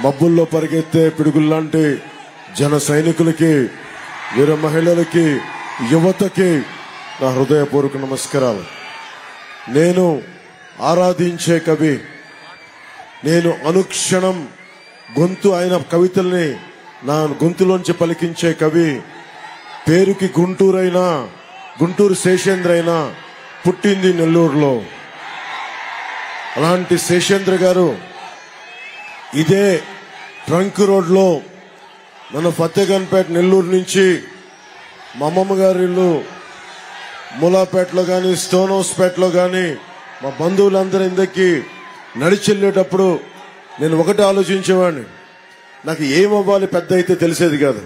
మబ్బుల్లో పరిగెత్తే పిడుగుల్లాంటి జన సైనికులకి, వీర మహిళలకి, యువతకి నా హృదయపూర్వక నమస్కారాలు. నేను ఆరాధించే కవి, నేను అనుక్షణం గొంతు ఆయన కవితల్ని నా గొంతులోంచి పలికించే కవి, పేరుకి గుంటూరైనా, గుంటూరు శేషేంద్ర అయినా పుట్టింది నెల్లూరులో. అలాంటి శేషేంద్ర గారు ఇదే ట్రంక్ రోడ్లో మన ఫతేగన్పేట నెల్లూరు నుంచి మా అమ్మమ్మ గారి ఇల్లు మూలాపేటలో కానీ, స్టోన్ హౌస్పేటలో కానీ మా బంధువులందరూ ఇందకి నడిచెళ్ళేటప్పుడు నేను ఒకటి ఆలోచించేవాడిని, నాకు ఏమవ్వాలి పెద్ద అయితే తెలిసేది కాదు.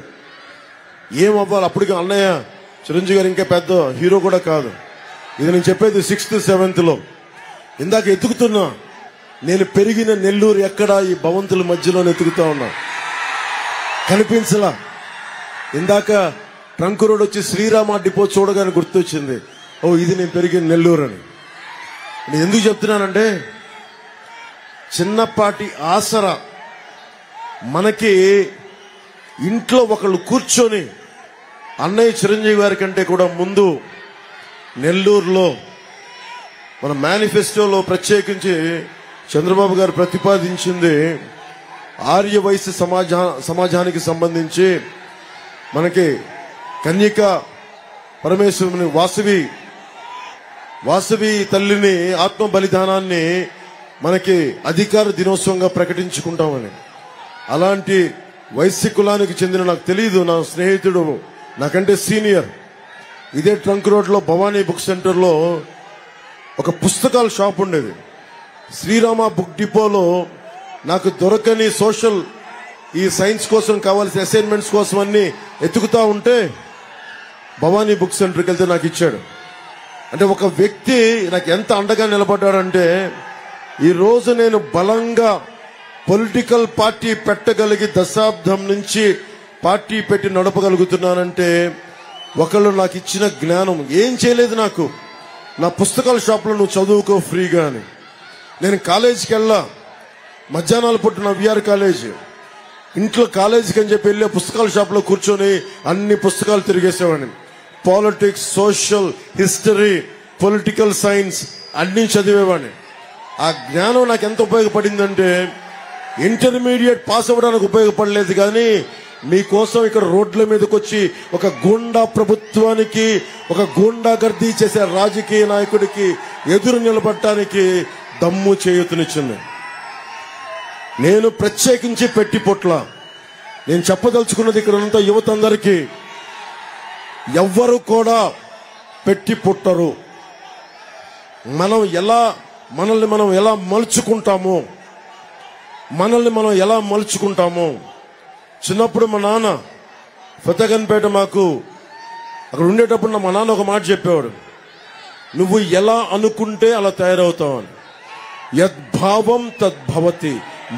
ఏమవ్వాలి అప్పటికి అన్నయ్య చిరంజీవి గారు ఇంకా పెద్ద హీరో కూడా కాదు. ఇది నేను చెప్పేది 6th 7th లో. ఇందాక ఎతుకుతున్నా, నేను పెరిగిన నెల్లూరు ఎక్కడా ఈ భవంతుల మధ్యలో ఎతుకుతా ఉన్నా, కనిపించలా. ఇందాక ట్రంక్ రోడ్ వచ్చి శ్రీరామ డిపో చూడగానే గుర్తొచ్చింది, ఓ ఇది నేను పెరిగిన నెల్లూరు అని. నేను ఎందుకు చెప్తున్నానంటే, చిన్నపాటి ఆసరా మనకి ఇంట్లో ఒకళ్ళు కూర్చొని అన్నయ్య చిరంజీవి గారి కంటే కూడా ముందు నెల్లూరులో మన మేనిఫెస్టోలో ప్రత్యేకించి చంద్రబాబు గారు ప్రతిపాదించింది ఆర్య వైశ్య సమాజానికి సంబంధించి మనకి కన్యక పరమేశ్వరుని వాసవి తల్లిని ఆత్మ బలిదానాన్ని మనకి అధికార దినోత్సవంగా ప్రకటించుకుంటామని. అలాంటి వైశ్య కులానికి చెందిన, నాకు తెలియదు, నా స్నేహితుడు నాకంటే సీనియర్, ఇదే ట్రంక్ రోడ్లో భవానీ బుక్ సెంటర్లో ఒక పుస్తకాల షాప్ ఉండేది. శ్రీరామ బుక్ డిపోలో నాకు దొరకని సోషల్, ఈ సైన్స్ కోసం కావాల్సిన అసైన్మెంట్స్ కోసం అన్ని ఎతుకుతా ఉంటే భవానీ బుక్ సెంటర్కి వెళ్తే నాకు ఇచ్చాడు. అంటే ఒక వ్యక్తి నాకు ఎంత అండగా నిలబడ్డాడంటే, ఈ రోజు నేను బలంగా పొలిటికల్ పార్టీ పెట్టగలిగి దశాబ్దం నుంచి పార్టీ పెట్టి నడపగలుగుతున్నానంటే ఒకళ్ళు నాకు ఇచ్చిన జ్ఞానం. ఏం చేయలేదు నాకు, నా పుస్తకాల షాప్లో నువ్వు చదువుకో ఫ్రీగా అని. నేను కాలేజీకి వెళ్ళా, మధ్యాహ్నాలు పుట్టిన విఆర్ కాలేజ్, ఇంట్లో కాలేజీకి అని చెప్పి వెళ్ళే పుస్తకాల షాప్లో కూర్చొని అన్ని పుస్తకాలు తిరిగేసేవాడిని. Politics, social, history, political science అన్ని చదివేవాడిని. ఆ జ్ఞానం నాకు ఎంత ఉపయోగపడిందంటే, ఇంటర్మీడియట్ పాస్ అవ్వడానికి ఉపయోగపడలేదు, కానీ మీకోసం ఇక్కడ రోడ్ల మీదకి వచ్చి ఒక గూండా ప్రభుత్వానికి, ఒక గూండా గర్దీ చేసే రాజకీయ నాయకుడికి ఎదురు నిలబడటానికి దమ్ము చేయూతనిచ్చింది. నేను ప్రత్యేకించి పెట్టి పొట్ల నేను చెప్పదలుచుకున్నది ఇక్కడ ఉన్నంత యువత అందరికీ, ఎవ్వరు కూడా పెట్టి పుట్టరు. మనల్ని మనం ఎలా మలుచుకుంటామో. చిన్నప్పుడు మా నాన్న ఫతేగన్పేట మాకు అక్కడ ఉండేటప్పుడు మా నాన్న ఒక మాట చెప్పేవాడు, నువ్వు ఎలా అనుకుంటే అలా తయారవుతావు అని. యద్భావం తద్భవతి,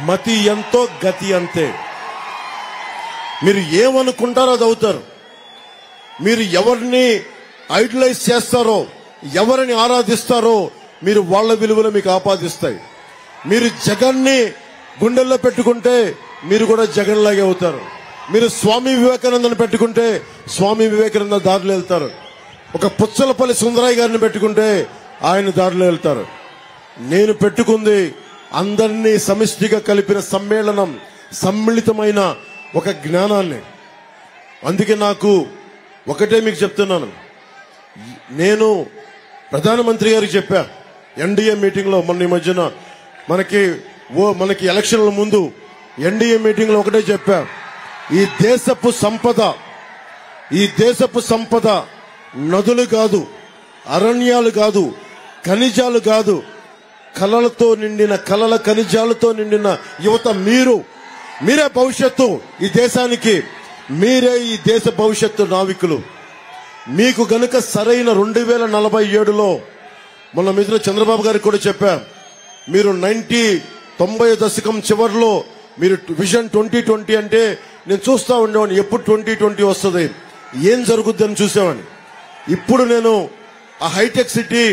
మతి ఎంతో గతి అంతే. మీరు ఏమనుకుంటారో అది అవుతారు. మీరు ఎవరిని ఐడలైజ్ చేస్తారో, ఎవరిని ఆరాధిస్తారో, మీరు వాళ్ళ విలువలు మీకు ఆపాదిస్తాయి. మీరు జగన్ని గుండెల్లో పెట్టుకుంటే మీరు కూడా జగన్ లాగే అవుతారు. మీరు స్వామి వివేకానందని పెట్టుకుంటే స్వామి వివేకానంద దారిలో వెళ్తారు. ఒక పుచ్చలపల్లి సుందరయ్య గారిని పెట్టుకుంటే ఆయన దారిలో వెళ్తారు. నేను పెట్టుకుంది అందరినీ సమిష్టిగా కలిపిన సమ్మేళనం, సమ్మిళితమైన ఒక జ్ఞానాన్ని. అందుకే నాకు ఒకటే మీకు చెప్తున్నాను, నేను ప్రధానమంత్రి గారికి చెప్పా ఎన్డీఏ మీటింగ్ లో, మొన్న ఈ మధ్యన మనకి ఎలక్షన్ల ముందు ఎన్డీఏ మీటింగ్ లో ఒకటే చెప్పా, ఈ దేశపు సంపద నదులు కాదు, అరణ్యాలు కాదు, ఖనిజాలు కాదు, కలల ఖనిజాలతో నిండిన యువత మీరే భవిష్యత్తు ఈ దేశానికి. మీరే ఈ దేశ భవిష్యత్తు నావికులు. మీకు గనుక సరైన 2047లో మొన్న మిత్రుల చంద్రబాబు గారికి కూడా చెప్పా, మీరు 90 దశకం చివరిలో మీరు విజన్ 2020 అంటే నేను చూస్తా ఉండేవాడిని, ఎప్పుడు 2020 వస్తుంది, ఏం జరుగుద్ది అని చూసేవాడిని. ఇప్పుడు నేను ఆ హైటెక్ సిటీ,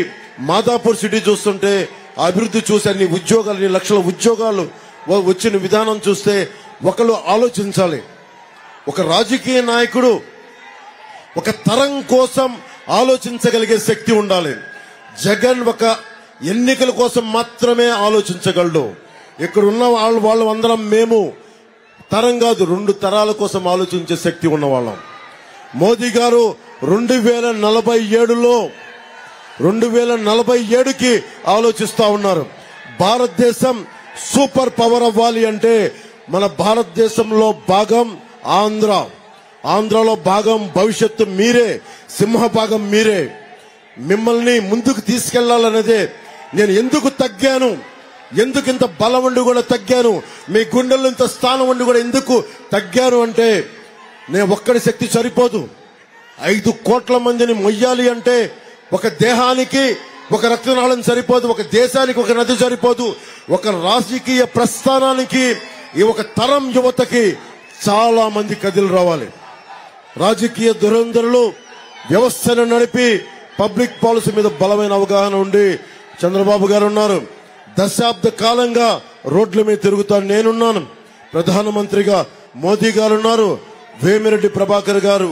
మాదాపూర్ సిటీ చూస్తుంటే ఆ అభివృద్ధి చూసి అన్ని లక్షల ఉద్యోగాలు వచ్చిన విధానం చూస్తే ఒకళ్ళు ఆలోచించాలి. ఒక రాజకీయ నాయకుడు ఒక తరం కోసం ఆలోచించగలిగే శక్తి ఉండాలి. జగన్ ఒక ఎన్నికల కోసం మాత్రమే ఆలోచించగలడు. ఇక్కడ ఉన్న వాళ్ళు అందరం మేము తరం కాదు, 2 తరాల కోసం ఆలోచించే శక్తి ఉన్నవాళ్ళం. మోదీ గారు 2047కి ఆలోచిస్తా ఉన్నారు. భారతదేశం సూపర్ పవర్ అవ్వాలి అంటే మన భారతదేశంలో భాగం ఆంధ్రాలో భాగం భవిష్యత్తు మీరే, సింహభాగం మీరే. మిమ్మల్ని ముందుకు తీసుకెళ్లాలనేదే. నేను ఎందుకు తగ్గాను, ఎందుకు ఇంత బలం ఉండి కూడా తగ్గాను, మీ గుండెల్లో ఇంత స్థానం ఉండి కూడా ఎందుకు తగ్గాను అంటే, నేను ఒక్కడి శక్తి సరిపోదు. 5 కోట్ల మందిని మొయ్యాలి అంటే ఒక దేహానికి ఒక రక్తనాళం సరిపోదు, ఒక దేశానికి ఒక నది సరిపోదు. ఒక రాజకీయ ప్రస్థానానికి ఈ ఒక తరం యువతకి చాలా మంది కదిలి రావాలి. రాజకీయ దురంధరులు వ్యవస్థను నడిపి పబ్లిక్ పాలసీ మీద బలమైన అవగాహన ఉండి చంద్రబాబు గారు ఉన్నారు. దశాబ్ద కాలంగా రోడ్ల మీద తిరుగుతాను నేనున్నాను. ప్రధానమంత్రిగా మోదీ గారు ఉన్నారు. వేమిరెడ్డి ప్రభాకర్ గారు,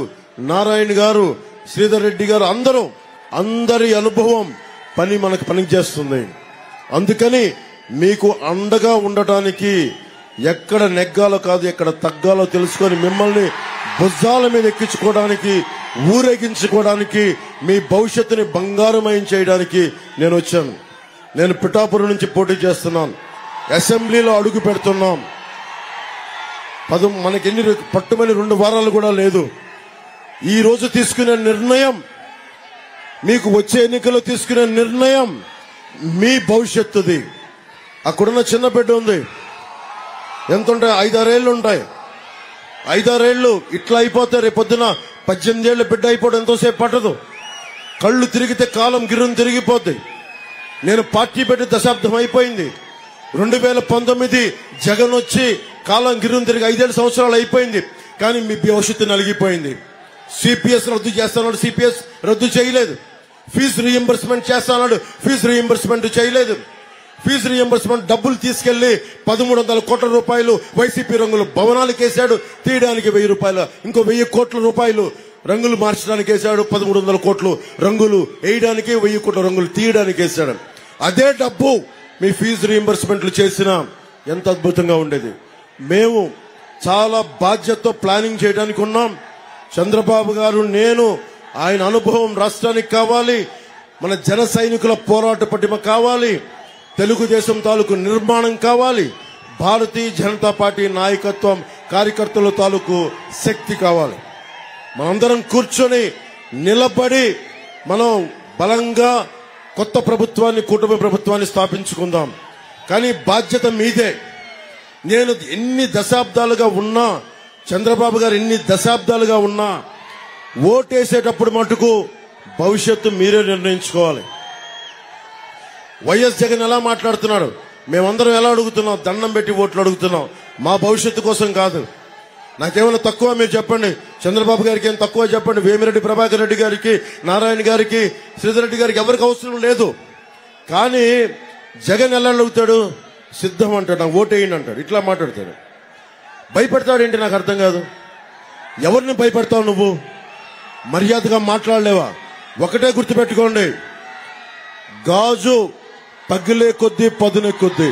నారాయణ గారు, శ్రీధర్ రెడ్డి గారు, అందరి అనుభవం మనకు పనిచేస్తుంది. అందుకని మీకు అండగా ఉండటానికి ఎక్కడ నెగ్గాలో కాదు, ఎక్కడ తగ్గాలో తెలుసుకొని మిమ్మల్ని భుజాల మీద ఎక్కించుకోవడానికి, ఊరేగించుకోవడానికి, మీ భవిష్యత్తుని బంగారమయం చేయడానికి నేను వచ్చాను. నేను పిఠాపురం నుంచి పోటీ చేస్తున్నాను. అసెంబ్లీలో అడుగు పెడుతున్నాం. మనకి పట్టుమని 2 వారాలు కూడా లేదు. ఈ రోజు తీసుకునే నిర్ణయం, మీకు వచ్చే ఎన్నికల్లో తీసుకునే నిర్ణయం మీ భవిష్యత్తుది. అక్కడున్న చిన్న బిడ్డ ఉంది, ఎంత ఉంటాయి? 5-6 ఏళ్ళు ఉంటాయి. 5-6 ఏళ్ళు ఇట్లా అయిపోతే రేపొద్దున 18 ఏళ్ల బిడ్డ అయిపోవడం ఎంతోసేపు పట్టదు. కళ్ళు తిరిగితే కాలం గిర్రును తిరిగిపోద్ది. నేను పార్టీ పెట్టి దశాబ్దం అయిపోయింది. 2019 జగన్ వచ్చి కాలం గిర్రును తిరిగి 5 సంవత్సరాలు అయిపోయింది. కానీ మీ భవిష్యత్తు నలిగిపోయింది. సిపిఎస్ రద్దు చేస్తాడు, సిపిఎస్ రద్దు చేయలేదు. ఫీజు రీఎంబర్స్మెంట్ చేస్తాడు, ఫీజు రీఎంబర్స్మెంట్ చేయలేదు. ఫీజు రీఎంబర్స్మెంట్ డబ్బులు తీసుకెళ్లి 1300 కోట్ల రూపాయలు వైసీపీ రంగులు భవనాలకు వేశాడు. తీయడానికి 1000 రూపాయలు, ఇంకో 1000 కోట్ల రూపాయలు రంగులు మార్చడానికి వేశాడు. 1300 కోట్లు రంగులు వేయడానికి, 1000 కోట్ల రంగులు తీయడానికి వేశాడు. అదే డబ్బు మీ ఫీజు రీఎంబర్స్మెంట్లు చేసినా ఎంత అద్భుతంగా ఉండేది. మేము చాలా బాధ్యతతో ప్లానింగ్ చేయడానికి ఉన్నాం. చంద్రబాబు గారు, నేను, ఆయన అనుభవం రాష్ట్రానికి కావాలి. మన జన సైనికుల పోరాట పటిమ కావాలి. తెలుగుదేశం తాలూకు నిర్మాణం కావాలి. భారతీయ జనతా పార్టీ నాయకత్వం, కార్యకర్తల తాలూకు శక్తి కావాలి. మనందరం కూర్చొని నిలబడి మనం బలంగా కొత్త ప్రభుత్వాన్ని, కూటమి ప్రభుత్వాన్ని స్థాపించుకుందాం. కానీ బాధ్యత మీదే. నేను ఎన్ని దశాబ్దాలుగా ఉన్నా, చంద్రబాబు గారు ఎన్ని దశాబ్దాలుగా ఉన్నా, ఓటేసేటప్పుడు మటుకు భవిష్యత్తు మీరే నిర్ణయించుకోవాలి. వైఎస్ జగన్ ఎలా మాట్లాడుతున్నాడు, మేమందరం ఎలా అడుగుతున్నాం, దండం పెట్టి ఓట్లు అడుగుతున్నాం. మా భవిష్యత్తు కోసం కాదు. నాకేమైనా తక్కువ మీరు చెప్పండి, చంద్రబాబు గారికి ఏం తక్కువ చెప్పండి, వేమిరెడ్డి ప్రభాకర్ రెడ్డి గారికి, నారాయణ గారికి, శ్రీధర్ రెడ్డి గారికి ఎవరికి అవసరం లేదు. కానీ జగన్ ఎలా అడుగుతాడు, సిద్ధం అంటాడు, నాకు ఓటేయండి అంటాడు, ఇట్లా మాట్లాడతాడు. భయపెడతాడేంటి నాకు అర్థం కాదు. ఎవరిని భయపెడతావు నువ్వు? మర్యాదగా మాట్లాడలేవా? ఒకటే గుర్తుపెట్టుకోండి, గాజు పగిలే కొద్దీ పదునె కొద్దీ.